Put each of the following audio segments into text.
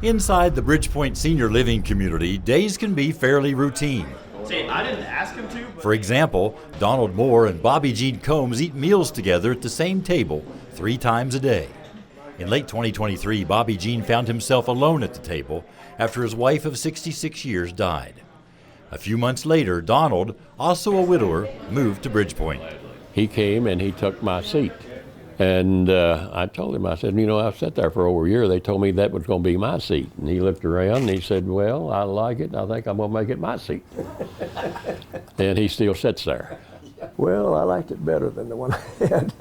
Inside the Bridgepoint Senior Living community, days can be fairly routine. See, I didn't ask him to. For example, Donald Moore and Bobby Jean Combs eat meals together at the same table 3 times a day. In late 2023, Bobby Jean found himself alone at the table after his wife of 66 years died. A few months later, Donald, also a widower, moved to Bridgepoint. He came and he took my seat. And I told him, I said, I've sat there for over a year. They told me that was going to be my seat. And he looked around and he said, well, I like it. I think I'm going to make it my seat. And he still sits there. Well, I liked it better than the one I had.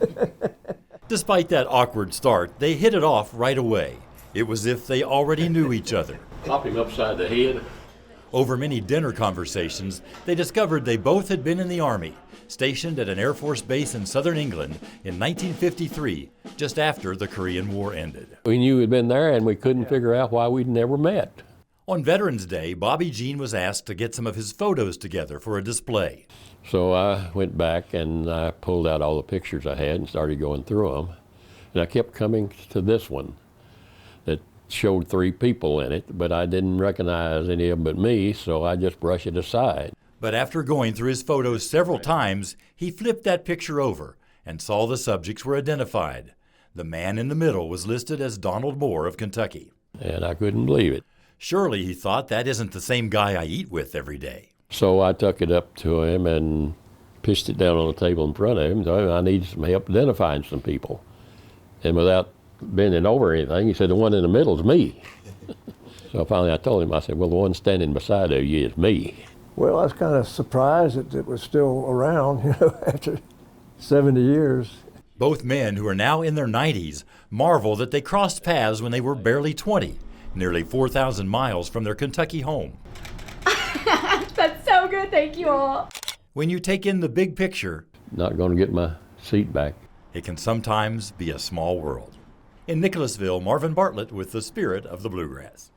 Despite that awkward start, they hit it off right away. It was as if they already knew each other. Pop him upside the head. Over many dinner conversations, they discovered they both had been in the Army, stationed at an Air Force base in southern England in 1953, just after the Korean War ended. We knew we'd been there and we couldn't figure out why we'd never met. On Veterans Day, Bobby Jean was asked to get some of his photos together for a display. So I went back and I pulled out all the pictures I had and started going through them. And I kept coming to this one that showed 3 people in it, but I didn't recognize any of them but me, so I just brushed it aside. But after going through his photos several times, he flipped that picture over and saw the subjects were identified. The man in the middle was listed as Donald Moore of Kentucky. And I couldn't believe it. Surely, he thought, that isn't the same guy I eat with every day. So I took it up to him and pitched it down on the table in front of him. So I need some help identifying some people. And without bending over anything, he said, the one in the middle is me. So finally I told him, I said, well, the one standing beside of you is me. Well, I was kind of surprised that it was still around, after 70 years. Both men, who are now in their 90s, marvel that they crossed paths when they were barely 20, nearly 4,000 miles from their Kentucky home. That's so good, thank you all. When you take in the big picture, Not going to get my seat back. it can sometimes be a small world. In Nicholasville, Marvin Bartlett with the Spirit of the Bluegrass.